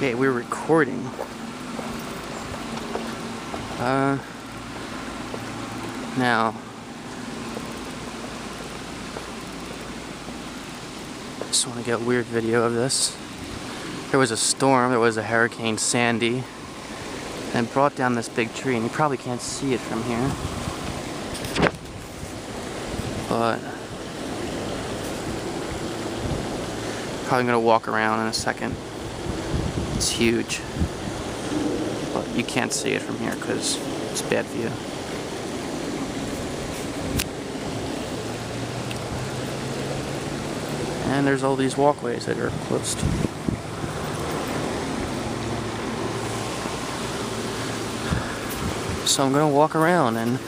Okay, we're recording. Now, just want to get a weird video of this. There was a storm, there was a Hurricane Sandy, and it brought down this big tree, and you probably can't see it from here. But probably gonna walk around in a second. It's huge, but you can't see it from here because it's bad view. And there's all these walkways that are closed. So I'm gonna walk around and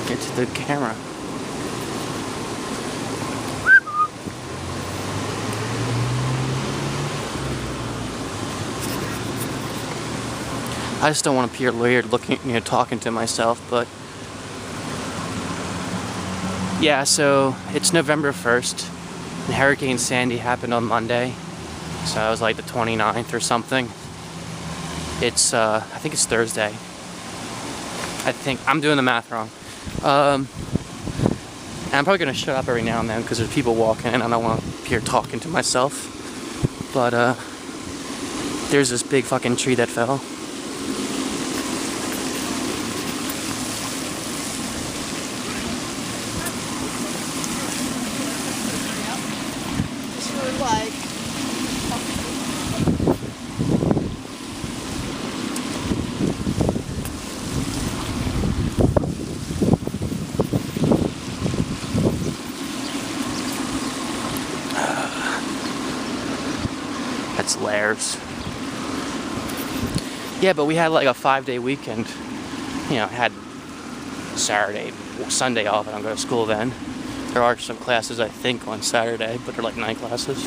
get to the camera. I just don't want to appear weird looking, talking to myself, but yeah, so it's November 1st, and Hurricane Sandy happened on Monday, so it was like the 29th or something. It's, I think it's Thursday. I think, I'm doing the math wrong. And I'm probably going to shut up every now and then because there's people walking and I don't want to appear talking to myself. But, there's this big fucking tree that fell. That's Layers. Yeah, but we had like a 5-day weekend. I had Saturday, Sunday off. I don't go to school then. There are some classes, I think, on Saturday, but they're like night classes.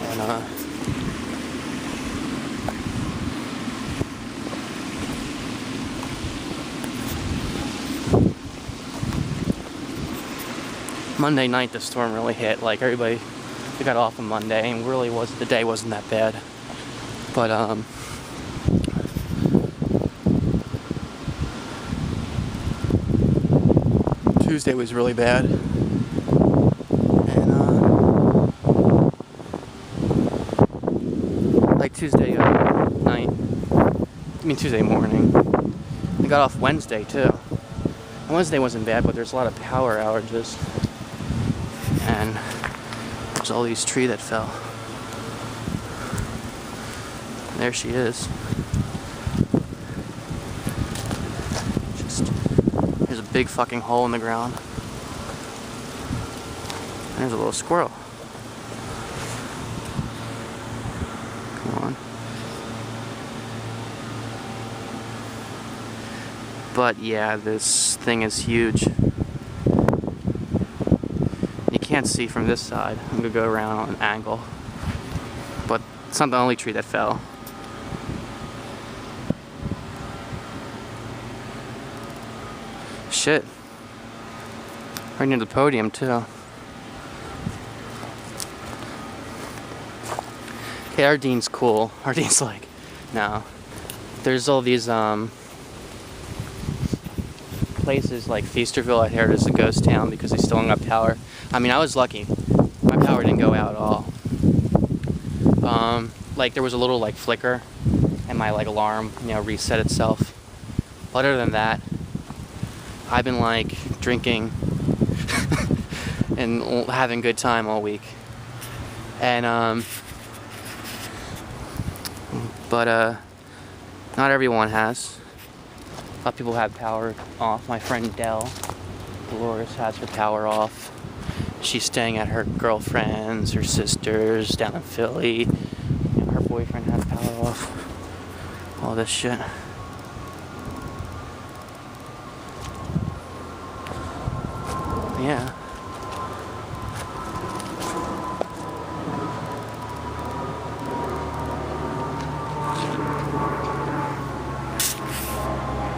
And, Monday night the storm really hit. Like everybody, we got off on Monday, and really the day wasn't that bad. But Tuesday was really bad. And like Tuesday night, Tuesday morning. I got off Wednesday too. And Wednesday wasn't bad, but there's a lot of power outages. And there's all these trees that fell. And there she is. There's a big fucking hole in the ground. And there's a little squirrel. Come on. But yeah, this thing is huge. Can't see from this side. I'm gonna go around on an angle, but it's not the only tree that fell. Shit, right near the podium too. Okay, Ardene's cool. Ardene's like, no. There's all these places like Feasterville. I heard is a ghost town because they still don't have power. I was lucky. My power didn't go out at all. Like there was a little like flicker, and my like alarm, reset itself. But other than that, I've been like drinking and having a good time all week. And but not everyone has. A lot of people have power off. My friend Dolores has her power off. She's staying at her girlfriend's, her sister's down in Philly. Her boyfriend has power off. All this shit. Yeah.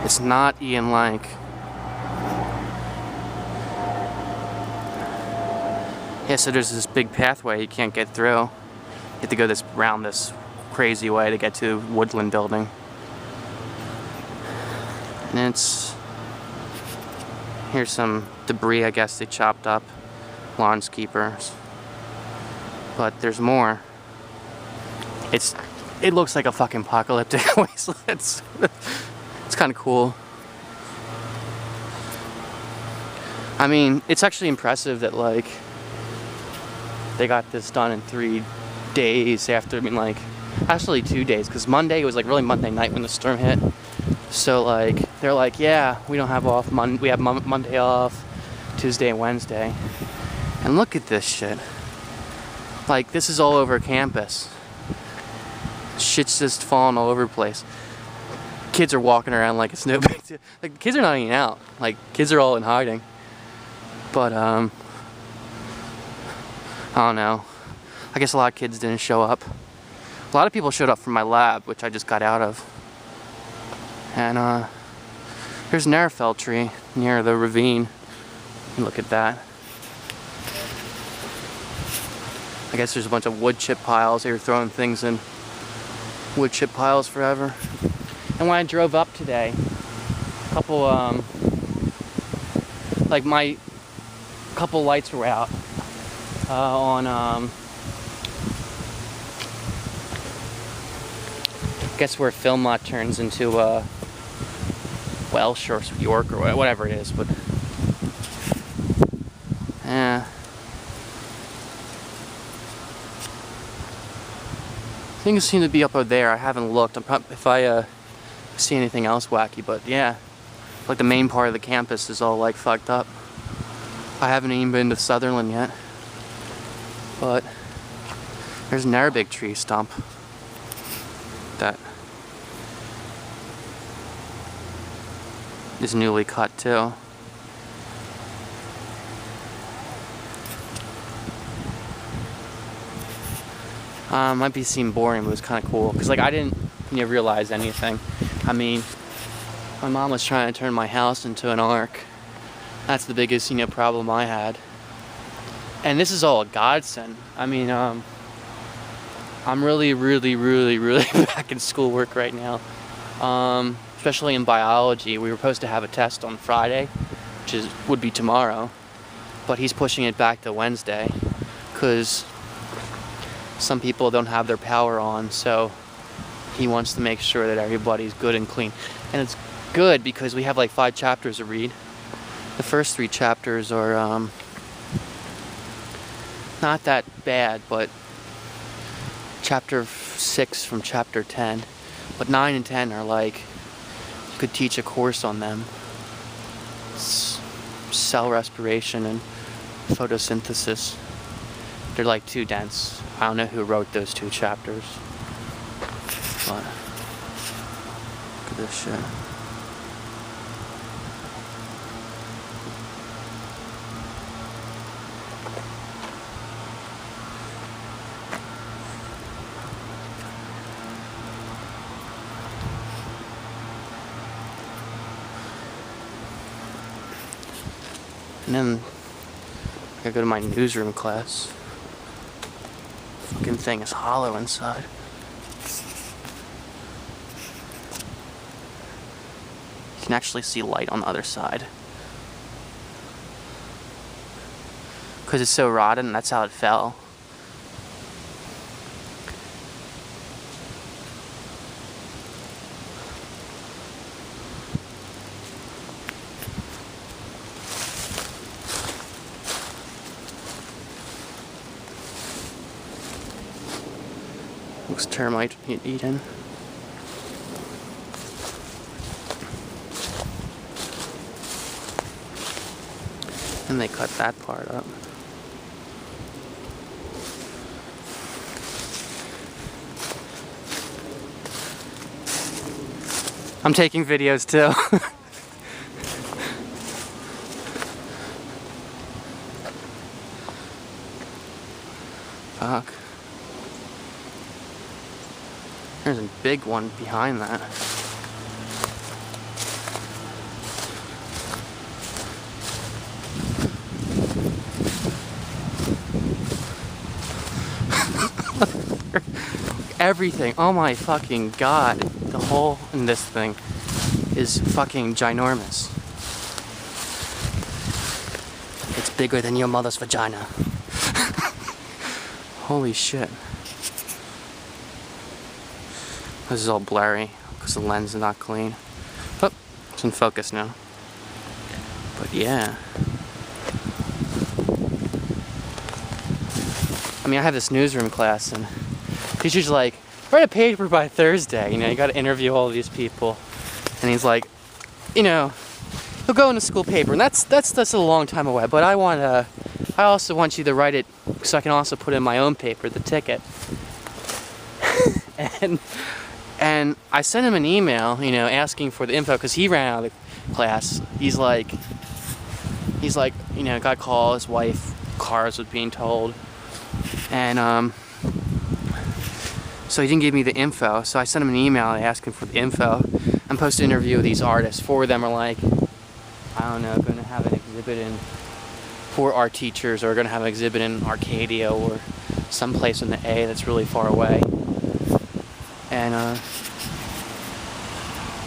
It's not Ian Lank. Yeah, so there's this big pathway you can't get through. You have to go around this crazy way to get to Woodland Building. And here's some debris, I guess they chopped up. Lawnskeepers. But there's more. It looks like a fucking apocalyptic wasteland. It's kind of cool. I mean, it's actually impressive that like they got this done in 3 days after. I mean, like actually 2 days, because Monday was like really Monday night when the storm hit. So like they're like, yeah, we don't have off we have Monday off, Tuesday and Wednesday. And look at this shit. Like, this is all over campus. Shit's just falling all over the place. Kids are walking around like it's no big deal. Like, kids are not even out. Like, kids are all in hiding. But, I don't know. I guess a lot of kids didn't show up. A lot of people showed up from my lab, which I just got out of. And, there's an Arafel tree near the ravine. Look at that. I guess there's a bunch of wood chip piles. They were throwing things in wood chip piles forever. And when I drove up today, a couple, like my couple lights were out on, I guess where Philmont turns into Welsh or York or whatever it is, but yeah. Things seem to be up there. I haven't looked. If I see anything else wacky, but yeah, like the main part of the campus is all like fucked up. I haven't even been to Sutherland yet, but there's an Arabic tree stump that is newly cut too. Might be seem boring, but it was kind of cool because like I didn't realize anything. I mean, my mom was trying to turn my house into an ark. That's the biggest problem I had. And this is all a godsend. I mean, I'm really back in schoolwork right now. Especially in biology. We were supposed to have a test on Friday, which would be tomorrow, but he's pushing it back to Wednesday because some people don't have their power on, so he wants to make sure that everybody's good and clean. And it's good because we have like 5 chapters to read. The first 3 chapters are not that bad, but chapter 6 from chapter 10. But 9 and 10 are like, you could teach a course on them. It's cell respiration and photosynthesis. They're like too dense. I don't know who wrote those 2 chapters. But look at this shit. And then I gotta go to my newsroom class. Fucking thing is hollow inside. You can actually see light on the other side. Because it's so rotten, that's how it fell. Looks termite eaten. And they cut that part up. I'm taking videos too. Fuck. There's a big one behind that. everything. Oh my fucking god. The hole in this thing is fucking ginormous. It's bigger than your mother's vagina. Holy shit. This is all blurry because the lens is not clean. Oh, it's in focus now. But yeah. I mean, I have this newsroom class and teacher's like, write a paper by Thursday. You know, you got to interview all of these people. And he's like, you know, he'll go in the school paper, and that's a long time away. But I also want you to write it so I can also put in my own paper, the ticket. and I sent him an email, you know, asking for the info because he ran out of the class. He's like, you know, got a call. His wife, cars was being told, and so he didn't give me the info. So I sent him an email asking for the info. I'm supposed to interview these artists. 4 of them are like, I don't know, going to have an exhibit in 4 art teachers, or going to have an exhibit in Arcadia or someplace in the A that's really far away. And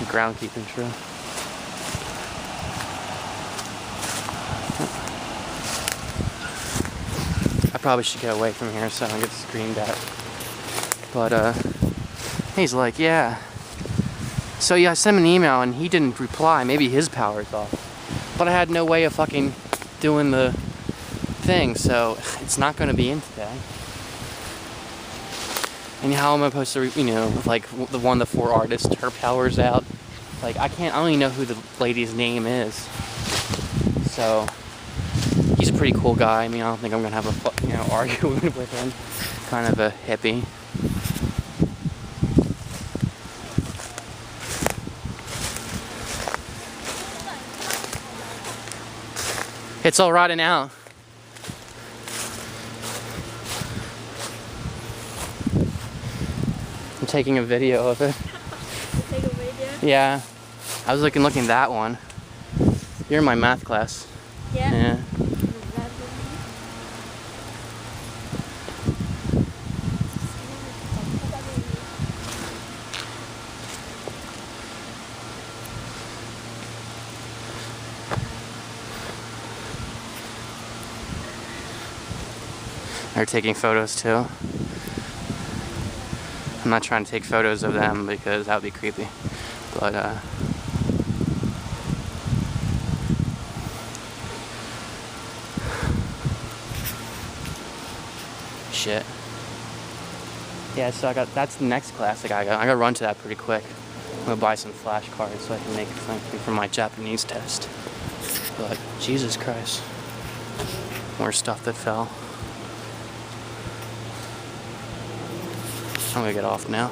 groundkeeping, true. I probably should get away from here so I don't get screamed at. But he's like, yeah. So yeah, I sent him an email and he didn't reply. Maybe his power's off. But I had no way of fucking doing the thing, so it's not going to be in today. And how am I supposed to, you know, like the 1 of the 4 artists, her power's out. Like I don't even know who the lady's name is. So he's a pretty cool guy. I mean, I don't think I'm gonna have a, you know, argument with him. Kind of a hippie. It's all rotting out. I'm taking a video of it. Take a video? Yeah. I was looking at that one. You're in my math class. Yeah. Yeah. They're taking photos too. I'm not trying to take photos of them because that would be creepy. But shit. Yeah, so that's the next class I gotta run to that pretty quick. I'm gonna buy some flashcards so I can make something for my Japanese test. But Jesus Christ. More stuff that fell. I'm gonna get off now.